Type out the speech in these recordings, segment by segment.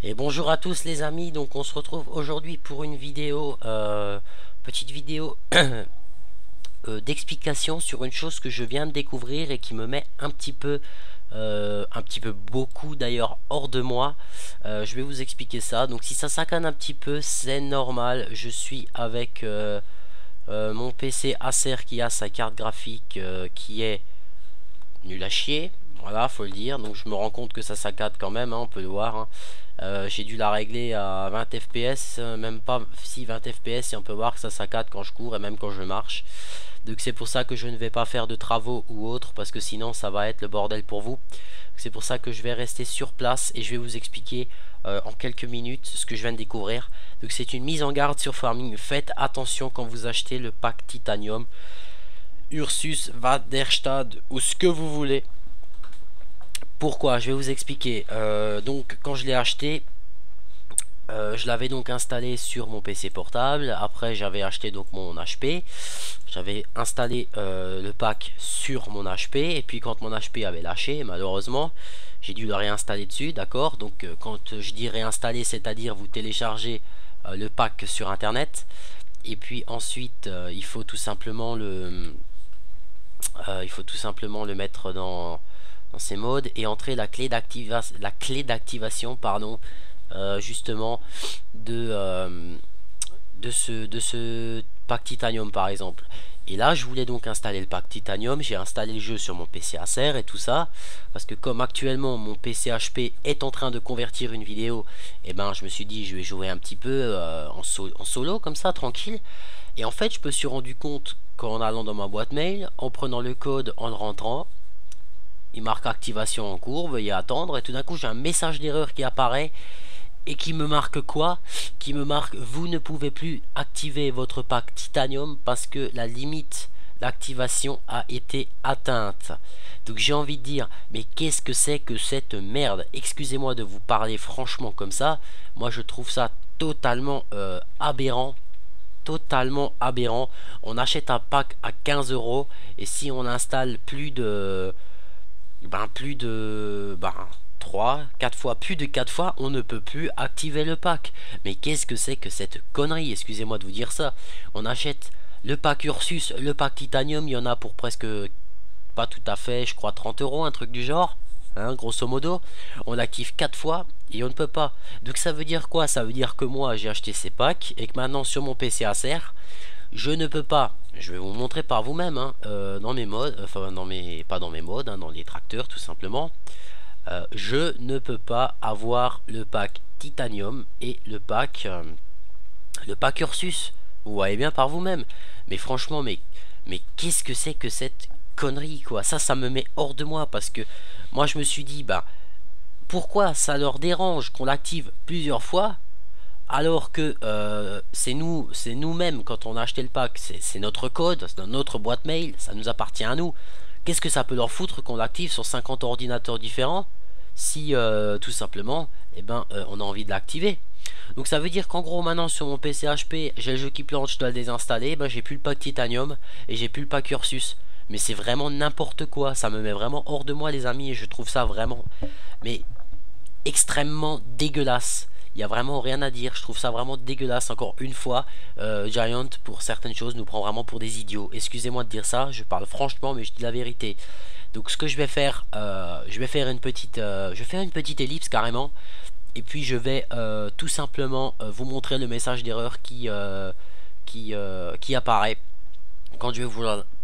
Et bonjour à tous les amis, donc on se retrouve aujourd'hui pour une vidéo, petite vidéo d'explication sur une chose que je viens de découvrir et qui me met un petit peu beaucoup d'ailleurs hors de moi. Je vais vous expliquer ça, donc si ça saccade un petit peu c'est normal, je suis avec mon PC Acer qui a sa carte graphique qui est nul à chier. Voilà, faut le dire. Donc je me rends compte que ça saccade quand même, hein, on peut le voir, hein. J'ai dû la régler à 20 fps, même pas si 20 fps, et on peut voir que ça saccade quand je cours et même quand je marche. Donc c'est pour ça que je ne vais pas faire de travaux ou autre, parce que sinon ça va être le bordel pour vous. C'est pour ça que je vais rester sur place et je vais vous expliquer en quelques minutes ce que je viens de découvrir. Donc c'est une mise en garde sur Farming. Faites attention quand vous achetez le pack Titanium, Ursus, Vaderstad ou ce que vous voulez. Pourquoi? Je vais vous expliquer. Donc quand je l'ai acheté, je l'avais donc installé sur mon PC portable. Après j'avais acheté donc mon HP. J'avais installé le pack sur mon HP. Et puis quand mon HP avait lâché, malheureusement, j'ai dû le réinstaller dessus. D'accord. Donc quand je dis réinstaller, c'est-à-dire vous téléchargez le pack sur internet. Et puis ensuite il faut tout simplement le mettre dans ces modes et entrer la clé d'activation, pardon, justement de ce pack Titanium par exemple. Et là je voulais donc installer le pack Titanium. J'ai installé le jeu sur mon PC Acer et tout ça, parce que comme actuellement mon PC HP est en train de convertir une vidéo, et ben je me suis dit je vais jouer un petit peu en solo comme ça tranquille. Et en fait je me suis rendu compte qu'en allant dans ma boîte mail, en prenant le code, en le rentrant, il marque activation en cours, veuillez attendre, et tout d'un coup j'ai un message d'erreur qui apparaît et qui me marque quoi? Qui me marque vous ne pouvez plus activer votre pack Titanium parce que la limite d'activation a été atteinte. Donc j'ai envie de dire, mais qu'est-ce que c'est que cette merde? Excusez-moi de vous parler franchement comme ça, moi je trouve ça totalement aberrant. Totalement aberrant. On achète un pack à 15 euros et si on installe plus de 3, 4 fois, plus de 4 fois, on ne peut plus activer le pack. Mais qu'est-ce que c'est que cette connerie? Excusez-moi de vous dire ça. On achète le pack Ursus, le pack Titanium, il y en a pour presque, pas tout à fait, je crois 30 euros, un truc du genre. Hein, grosso modo, on l'active 4 fois et on ne peut pas. Donc ça veut dire quoi? Ça veut dire que moi j'ai acheté ces packs et que maintenant sur mon PC Acer, je ne peux pas. Je vais vous montrer par vous-même, hein, dans mes modes, enfin pas dans mes modes, hein, dans les tracteurs tout simplement. Je ne peux pas avoir le pack Titanium et le pack Ursus. Vous voyez bien par vous-même. Mais franchement, mais qu'est-ce que c'est que cette connerie quoi? Ça me met hors de moi parce que moi je me suis dit, bah pourquoi ça leur dérange qu'on l'active plusieurs fois alors que c'est nous-mêmes quand on a acheté le pack, c'est notre code, c'est dans notre boîte mail, ça nous appartient à nous. Qu'est-ce que ça peut leur foutre qu'on l'active sur 50 ordinateurs différents si tout simplement on a envie de l'activer? Donc ça veut dire qu'en gros maintenant sur mon PC HP j'ai le jeu qui plante, je dois le désinstaller, ben, j'ai plus le pack Titanium et j'ai plus le pack Ursus. Mais c'est vraiment n'importe quoi, ça me met vraiment hors de moi les amis et je trouve ça vraiment mais extrêmement dégueulasse. Il y a vraiment rien à dire, je trouve ça vraiment dégueulasse. Encore une fois, Giant pour certaines choses nous prend vraiment pour des idiots. Excusez-moi de dire ça, je parle franchement mais je dis la vérité. Donc ce que je vais faire, je vais faire une petite ellipse carrément. Et puis je vais tout simplement vous montrer le message d'erreur qui apparaît quand je vais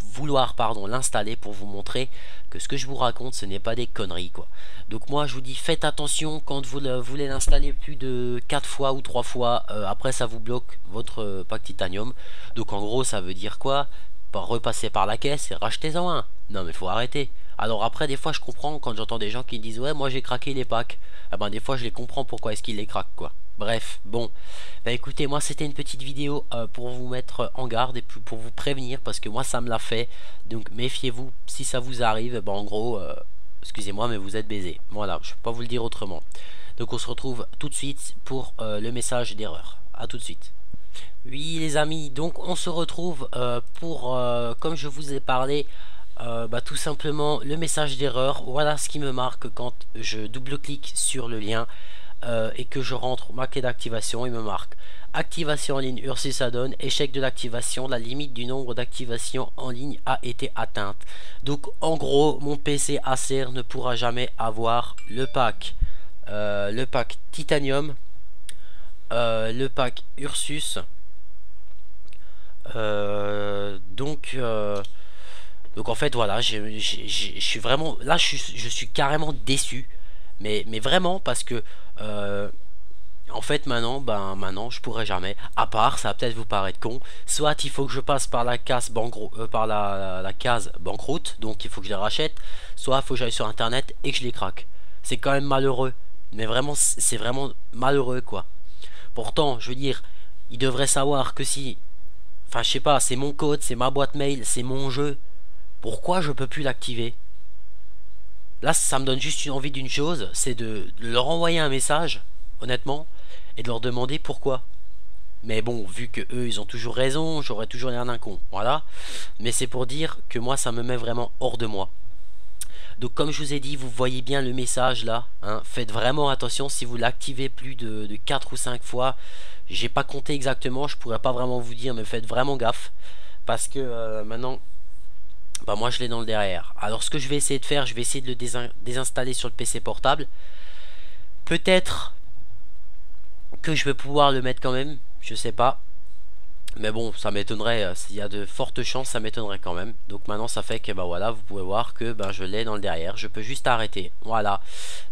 vouloir pardon, l'installer pour vous montrer que ce que je vous raconte ce n'est pas des conneries quoi. Donc moi je vous dis faites attention quand vous voulez l'installer plus de 4 fois ou 3 fois, après ça vous bloque votre pack Titanium. Donc en gros ça veut dire quoi? Repasser par la caisse et rachetez-en un. Non mais faut arrêter. Alors après des fois je comprends quand j'entends des gens qui disent ouais moi j'ai craqué les packs. Ah ben des fois je les comprends pourquoi est-ce qu'ils les craquent quoi. Bref, bon, bah écoutez, moi c'était une petite vidéo pour vous mettre en garde et pour vous prévenir parce que moi ça me l'a fait. Donc méfiez-vous, si ça vous arrive, bah en gros, excusez-moi mais vous êtes baisé. Voilà, je peux pas vous le dire autrement. Donc on se retrouve tout de suite pour le message d'erreur. A tout de suite. Oui les amis, donc on se retrouve pour, comme je vous ai parlé, bah, tout simplement le message d'erreur. Voilà ce qui me marque quand je double-clique sur le lien. et que je rentre ma clé d'activation, il me marque activation en ligne Ursus Add-on, échec de l'activation, la limite du nombre d'activations en ligne a été atteinte. Donc en gros, mon PC Acer ne pourra jamais avoir le pack Titanium, le pack Ursus. Donc en fait voilà, je suis vraiment là, je suis carrément déçu, mais vraiment parce que en fait maintenant je pourrais jamais, à part, ça va peut-être vous paraître con, soit il faut que je passe par la case par la case banqueroute, donc il faut que je les rachète, soit il faut que j'aille sur internet et que je les craque. C'est quand même malheureux, mais vraiment c'est vraiment malheureux quoi. Pourtant je veux dire, il devrait savoir que si, enfin je sais pas, c'est mon code, c'est ma boîte mail, c'est mon jeu, pourquoi je peux plus l'activer? Là ça me donne juste une envie d'une chose, c'est de leur envoyer un message, honnêtement, et de leur demander pourquoi. Mais bon, vu que eux ils ont toujours raison, j'aurais toujours l'air d'un con, voilà. Mais c'est pour dire que moi ça me met vraiment hors de moi. Donc comme je vous ai dit, vous voyez bien le message là, hein. Faites vraiment attention si vous l'activez plus de 4 ou 5 fois. J'ai pas compté exactement, je pourrais pas vraiment vous dire, mais faites vraiment gaffe. Parce que maintenant, bah moi je l'ai dans le derrière. Alors ce que je vais essayer de faire, je vais essayer de le désinstaller sur le PC portable. Peut-être que je vais pouvoir le mettre quand même, je sais pas. Mais bon, ça m'étonnerait, s'il y a de fortes chances, ça m'étonnerait quand même. Donc maintenant ça fait que bah voilà, vous pouvez voir que je l'ai dans le derrière, je peux juste arrêter. Voilà.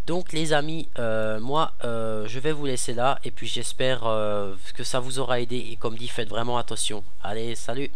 Donc les amis, moi je vais vous laisser là et puis j'espère que ça vous aura aidé et comme dit, faites vraiment attention. Allez, salut.